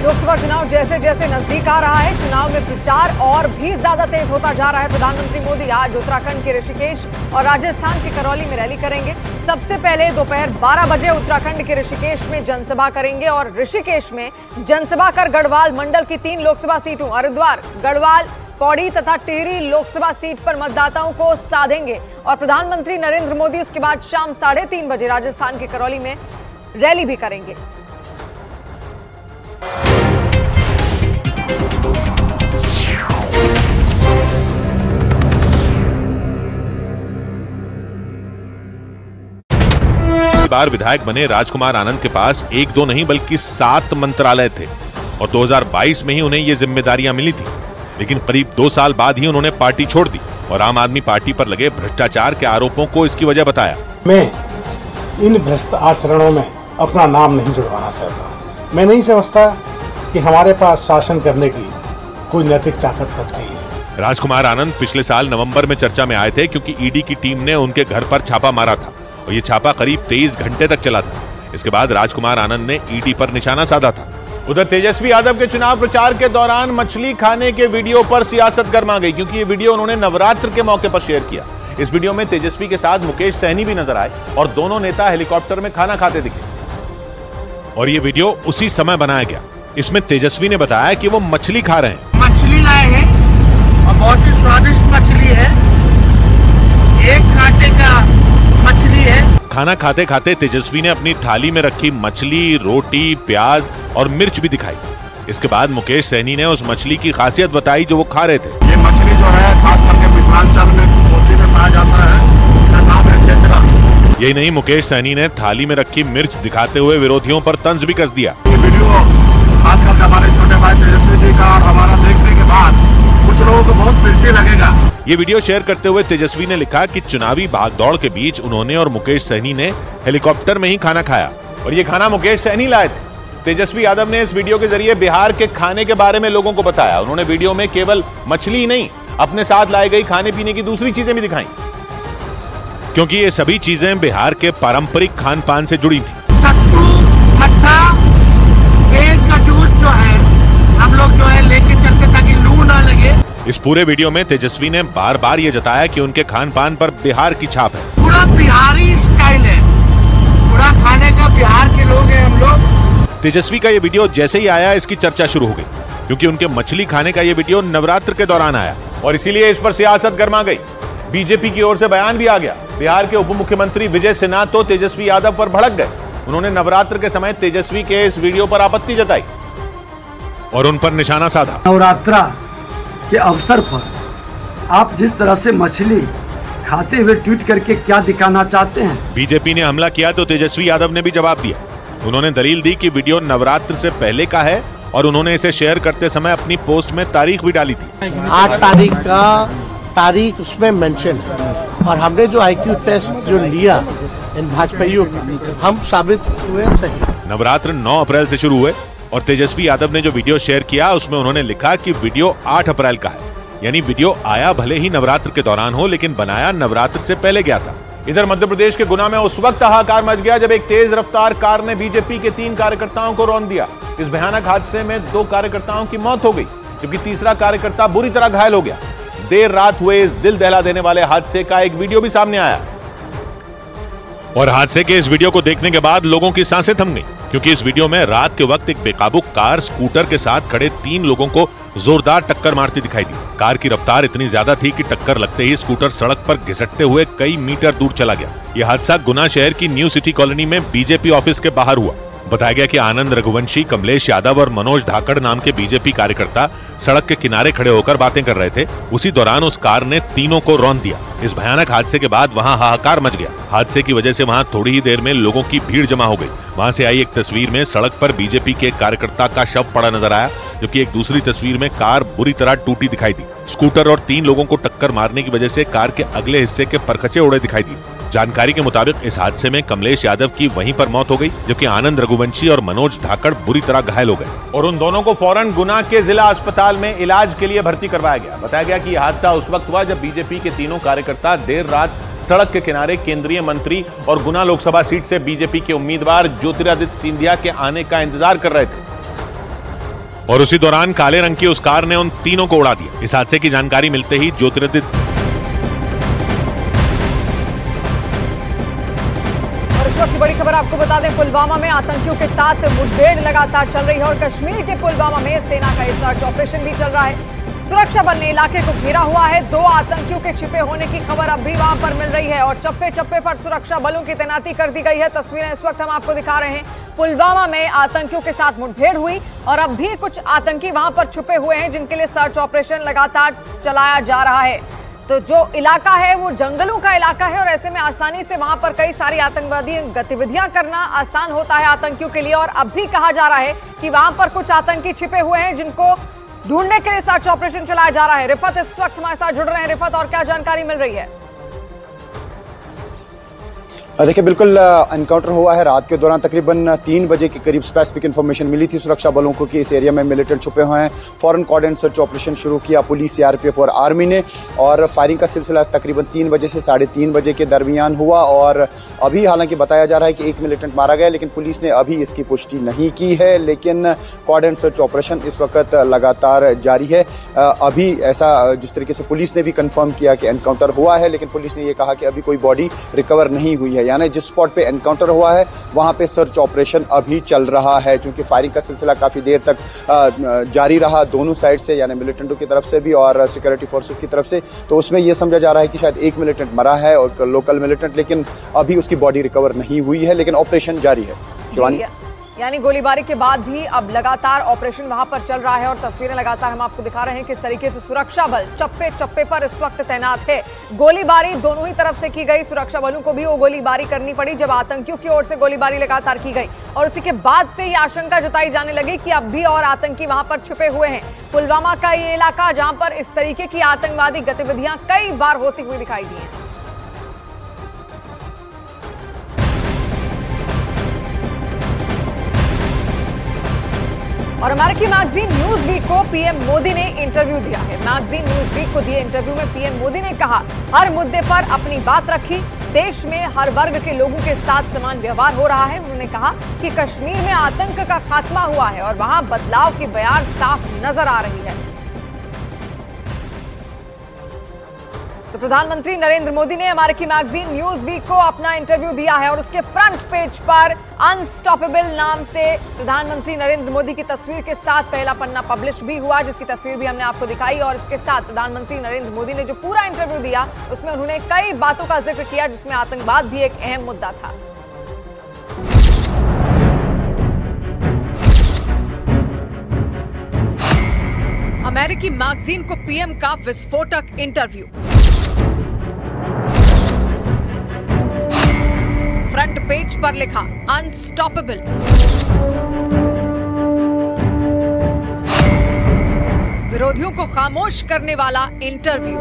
लोकसभा चुनाव जैसे जैसे नजदीक आ रहा है, चुनाव में प्रचार और भी ज्यादा तेज होता जा रहा है। प्रधानमंत्री मोदी आज उत्तराखंड के ऋषिकेश और राजस्थान के करौली में रैली करेंगे। सबसे पहले दोपहर 12 बजे उत्तराखंड के ऋषिकेश में जनसभा करेंगे और ऋषिकेश में जनसभा कर गढ़वाल मंडल की 3 लोकसभा सीटों हरिद्वार, गढ़वाल, पौड़ी तथा टिहरी लोकसभा सीट पर मतदाताओं को साधेंगे। और प्रधानमंत्री नरेंद्र मोदी उसके बाद शाम 3:30 बजे राजस्थान के करौली में रैली भी करेंगे। बार विधायक बने राजकुमार आनंद के पास 1-2 नहीं बल्कि 7 मंत्रालय थे और 2022 में ही उन्हें ये जिम्मेदारियां मिली थी। लेकिन करीब 2 साल बाद ही उन्होंने पार्टी छोड़ दी और आम आदमी पार्टी पर लगे भ्रष्टाचार के आरोपों को इसकी वजह बताया। मैं इन भ्रष्ट आचरणों में अपना नाम नहीं जुड़वाना चाहता। मैं नहीं समझता कि हमारे पास शासन करने की कोई नैतिक ताकत बच गई है। राजकुमार आनंद पिछले साल नवंबर में चर्चा में आए थे क्योंकि ईडी की टीम ने उनके घर पर छापा मारा था और ये छापा करीब 23 घंटे तक चला था। इसके बाद राजकुमार आनंद ने ईडी पर निशाना साधा था। उधर तेजस्वी यादव के चुनाव प्रचार के दौरान मछली खाने के वीडियो पर सियासत गर्मा गई क्योंकि ये वीडियो उन्होंने नवरात्र के मौके पर शेयर किया। इस वीडियो में तेजस्वी के साथ मुकेश सहनी भी नजर आए और दोनों नेता हेलीकॉप्टर में खाना खाते दिखे। और ये वीडियो उसी समय बनाया गया। इसमें तेजस्वी ने बताया कि वो मछली खा रहे हैं। मछली लाए हैं और बहुत ही स्वादिष्ट मछली है, 1 कांटे का मछली है। खाना खाते खाते तेजस्वी ने अपनी थाली में रखी मछली, रोटी, प्याज और मिर्च भी दिखाई। इसके बाद मुकेश सहनी ने उस मछली की खासियत बताई जो वो खा रहे थे। ये मछली जो है खास करके मिथिलांचल में कोसी में पाया जाता है, इसका नाम है चेचरा। यही नहीं, मुकेश सहनी ने थाली में रखी मिर्च दिखाते हुए विरोधियों पर तंज भी कस दिया। ये वीडियो खास करके हमारे छोटे भाई तेजस्वी जी का और हमारा देखने के बाद कुछ लोगों को बहुत मिर्ची लगेगा। ये वीडियो शेयर करते हुए तेजस्वी ने लिखा कि चुनावी भागदौड़ के बीच उन्होंने और मुकेश सहनी ने हेलीकॉप्टर में ही खाना खाया और ये खाना मुकेश सहनी लाए थे। तेजस्वी यादव ने इस वीडियो के जरिए बिहार के खाने के बारे में लोगों को बताया। उन्होंने वीडियो में केवल मछली ही नहीं, अपने साथ लाई गई खाने पीने की दूसरी चीजें भी दिखाई क्योंकि ये सभी चीजें बिहार के पारंपरिक खान पान से जुड़ी थी। सत्तू, मट्ठा, बेल का जूस जो है हम लोग जो है लेके चलते ताकि लू ना लगे। इस पूरे वीडियो में तेजस्वी ने बार बार ये जताया कि उनके खान पान पर बिहार की छाप है। पूरा बिहारी स्टाइल है, पूरा खाने का बिहार के लोग हैं हम लोग। तेजस्वी का ये वीडियो जैसे ही आया इसकी चर्चा शुरू हो गई क्योंकि उनके मछली खाने का ये वीडियो नवरात्र के दौरान आया और इसीलिए इस पर सियासत गर्मा गई। बीजेपी की ओर से बयान भी आ गया। बिहार के उप मुख्यमंत्री विजय सिन्हा तो तेजस्वी यादव पर भड़क गए। उन्होंने नवरात्र के समय तेजस्वी के इस वीडियो पर आपत्ति जताई और उन पर निशाना साधा। नवरात्रा के अवसर पर आप जिस तरह से मछली खाते हुए ट्वीट करके क्या दिखाना चाहते हैं? बीजेपी ने हमला किया तो तेजस्वी यादव ने भी जवाब दिया। उन्होंने दलील दी कि वीडियो नवरात्र से पहले का है और उन्होंने इसे शेयर करते समय अपनी पोस्ट में तारीख भी डाली थी। 8 तारीख का तारीख उसमें मेंशन है और हमने जो IQ टेस्ट जो लिया इन भाजपाइयों का, हम साबित हुए सही। नवरात्र 9 अप्रैल से शुरू हुए और तेजस्वी यादव ने जो वीडियो शेयर किया उसमें उन्होंने लिखा कि वीडियो 8 अप्रैल का है, यानी वीडियो आया भले ही नवरात्र के दौरान हो लेकिन बनाया नवरात्र से पहले गया था। इधर मध्य प्रदेश के गुना में उस वक्त हाहाकार मच गया जब एक तेज रफ्तार कार ने बीजेपी के 3 कार्यकर्ताओं को रौंद दिया। इस भयानक हादसे में 2 कार्यकर्ताओं की मौत हो गई जबकि तीसरा कार्यकर्ता बुरी तरह घायल हो गया। देर रात हुए इस दिल दहला देने वाले हादसे का एक वीडियो भी सामने आया और हादसे के इस वीडियो को देखने के बाद लोगों की सांसें थम गईं क्योंकि इस वीडियो में रात के वक्त एक बेकाबू कार स्कूटर के साथ खड़े 3 लोगों को जोरदार टक्कर मारती दिखाई दी। कार की रफ्तार इतनी ज्यादा थी कि टक्कर लगते ही स्कूटर सड़क पर घिसटते हुए कई मीटर दूर चला गया। यह हादसा गुना शहर की न्यू सिटी कॉलोनी में बीजेपी ऑफिस के बाहर हुआ। बताया गया कि आनंद रघुवंशी, कमलेश यादव और मनोज धाकड़ नाम के बीजेपी कार्यकर्ता सड़क के किनारे खड़े होकर बातें कर रहे थे। उसी दौरान उस कार ने तीनों को रौंद दिया। इस भयानक हादसे के बाद वहां हाहाकार मच गया। हादसे की वजह से वहां थोड़ी ही देर में लोगों की भीड़ जमा हो गई। वहां से आई एक तस्वीर में सड़क पर बीजेपी के एक कार्यकर्ता का शव पड़ा नजर आया, जबकि एक दूसरी तस्वीर में कार बुरी तरह टूटी दिखाई दी। स्कूटर और 3 लोगों को टक्कर मारने की वजह से कार के अगले हिस्से के परखचे उड़े दिखाई दिए। जानकारी के मुताबिक इस हादसे में कमलेश यादव की वहीं पर मौत हो गई जबकि आनंद रघुवंशी और मनोज धाकड़ बुरी तरह घायल हो गए और उन दोनों को फौरन गुना के जिला अस्पताल में इलाज के लिए भर्ती करवाया गया। बताया गया कि यह हादसा उस वक्त हुआ जब बीजेपी के तीनों कार्यकर्ता देर रात सड़क के किनारे केंद्रीय मंत्री और गुना लोकसभा सीट से बीजेपी के उम्मीदवार ज्योतिरादित्य सिंधिया के आने का इंतजार कर रहे थे। और उसी दौरान काले रंग की उस कार ने उन तीनों को उड़ा दिया। इस हादसे की जानकारी मिलते ही ज्योतिरादित्य की बड़ी खबर आपको बता दें, पुलवामा में आतंकियों के साथ मुठभेड़ लगातार चल रही है और कश्मीर के पुलवामा में सेना का सर्च ऑपरेशन भी चल रहा है। सुरक्षा बल ने इलाके को घेरा हुआ है। 2 आतंकियों के छिपे होने की खबर अब भी वहां पर मिल रही है और चप्पे चप्पे पर सुरक्षा बलों की तैनाती कर दी गई है। तस्वीरें इस वक्त हम आपको दिखा रहे हैं। पुलवामा में आतंकियों के साथ मुठभेड़ हुई और अब भी कुछ आतंकी वहां पर छुपे हुए हैं जिनके लिए सर्च ऑपरेशन लगातार चलाया जा रहा है। तो जो इलाका है वो जंगलों का इलाका है और ऐसे में आसानी से वहां पर कई सारी आतंकवादी गतिविधियां करना आसान होता है आतंकियों के लिए। और अब भी कहा जा रहा है कि वहां पर कुछ आतंकी छिपे हुए हैं जिनको ढूंढने के लिए सर्च ऑपरेशन चलाया जा रहा है। रिफत इस वक्त हमारे साथ जुड़ रहे हैं। रिफत, और क्या जानकारी मिल रही है? देखिए, बिल्कुल एनकाउंटर हुआ है रात के दौरान। तकरीबन 3 बजे के करीब स्पेसिफिक इन्फॉर्मेशन मिली थी सुरक्षा बलों को कि इस एरिया में मिलिटेंट छुपे हुए हैं। फौरन कोऑर्डिनेट सर्च ऑपरेशन शुरू किया पुलिस, सीआरपीएफ और आर्मी ने, और फायरिंग का सिलसिला तकरीबन 3 बजे से 3:30 बजे के दरमियान हुआ। और अभी हालांकि बताया जा रहा है कि 1 मिलिटेंट मारा गया, लेकिन पुलिस ने अभी इसकी पुष्टि नहीं की है। लेकिन कोऑर्डिनेट सर्च ऑपरेशन इस वक्त लगातार जारी है। अभी ऐसा जिस तरीके से पुलिस ने भी कंफर्म किया कि एनकाउंटर हुआ है, लेकिन पुलिस ने यह कहा कि अभी कोई बॉडी रिकवर नहीं हुई है, यानी जिस स्पॉट पे एनकाउंटर हुआ है वहां पे सर्च ऑपरेशन अभी चल रहा है। क्योंकि फायरिंग का सिलसिला काफी देर तक जारी रहा दोनों साइड से, यानी मिलिटेंटों की तरफ से भी और सिक्योरिटी फोर्सेस की तरफ से। तो उसमें यह समझा जा रहा है कि शायद 1 मिलिटेंट मरा है और लोकल मिलिटेंट, लेकिन अभी उसकी बॉडी रिकवर नहीं हुई है, लेकिन ऑपरेशन जारी है। शिवानी, यानी गोलीबारी के बाद भी अब लगातार ऑपरेशन वहां पर चल रहा है और तस्वीरें लगातार हम आपको दिखा रहे हैं किस तरीके से सुरक्षा बल चप्पे चप्पे पर इस वक्त तैनात है। गोलीबारी दोनों ही तरफ से की गई। सुरक्षा बलों को भी वो गोलीबारी करनी पड़ी जब आतंकियों की ओर से गोलीबारी लगातार की गई और उसी के बाद से ये आशंका जताई जाने लगी कि अब भी और आतंकी वहां पर छुपे हुए हैं। पुलवामा का ये इलाका जहां पर इस तरीके की आतंकवादी गतिविधियां कई बार होती हुई दिखाई दी हैं। और अमेरिकी मैगजीन न्यूज वीक को पीएम मोदी ने इंटरव्यू दिया है। मैगजीन न्यूज वीक को दिए इंटरव्यू में पीएम मोदी ने कहा, हर मुद्दे पर अपनी बात रखी। देश में हर वर्ग के लोगों के साथ समान व्यवहार हो रहा है। उन्होंने कहा कि कश्मीर में आतंक का खात्मा हुआ है और वहां बदलाव की बयार साफ नजर आ रही है। तो प्रधानमंत्री नरेंद्र मोदी ने अमेरिकी मैगजीन न्यूज वीक को अपना इंटरव्यू दिया है और उसके फ्रंट पेज पर अनस्टॉपेबल नाम से प्रधानमंत्री नरेंद्र मोदी की तस्वीर के साथ पहला पन्ना पब्लिश भी हुआ, जिसकी तस्वीर भी हमने आपको दिखाई। और इसके साथ प्रधानमंत्री नरेंद्र मोदी ने जो पूरा इंटरव्यू दिया उसमें उन्होंने कई बातों का जिक्र किया, जिसमें आतंकवाद भी एक अहम मुद्दा था। अमेरिकी मैगजीन को पीएम का विस्फोटक इंटरव्यू। फ्रंट पेज पर लिखा अनस्टॉपेबल। विरोधियों को खामोश करने वाला इंटरव्यू।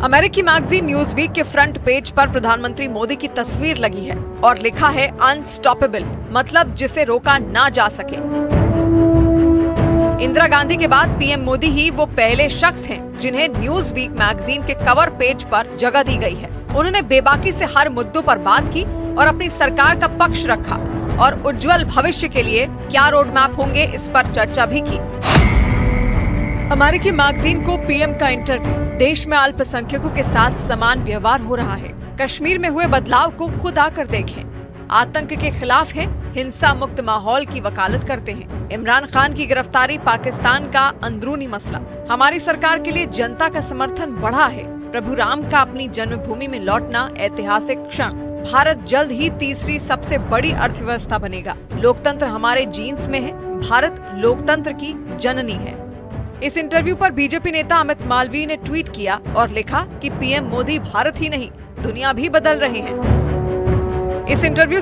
अमेरिकी मैगजीन न्यूज वीक के फ्रंट पेज पर प्रधानमंत्री मोदी की तस्वीर लगी है और लिखा है अनस्टॉपेबल, मतलब जिसे रोका ना जा सके। इंदिरा गांधी के बाद पीएम मोदी ही वो पहले शख्स हैं जिन्हें न्यूज वीक मैगजीन के कवर पेज पर जगह दी गई है। उन्होंने बेबाकी से हर मुद्दों पर बात की और अपनी सरकार का पक्ष रखा और उज्जवल भविष्य के लिए क्या रोड मैप होंगे इस पर चर्चा भी की। अमेरिकी मैगजीन को पीएम का इंटरव्यू। देश में अल्पसंख्यकों के साथ समान व्यवहार हो रहा है। कश्मीर में हुए बदलाव को खुद आकर देखें। आतंक के खिलाफ हैं, हिंसा मुक्त माहौल की वकालत करते हैं। इमरान खान की गिरफ्तारी पाकिस्तान का अंदरूनी मसला। हमारी सरकार के लिए जनता का समर्थन बढ़ा है। प्रभु राम का अपनी जन्मभूमि में लौटना ऐतिहासिक क्षण। भारत जल्द ही तीसरी सबसे बड़ी अर्थव्यवस्था बनेगा। लोकतंत्र हमारे जीन्स में है। भारत लोकतंत्र की जननी है। इस इंटरव्यू पर बीजेपी नेता अमित मालवीय ने ट्वीट किया और लिखा कि पीएम मोदी भारत ही नहीं दुनिया भी बदल रहे हैं। इस इंटरव्यू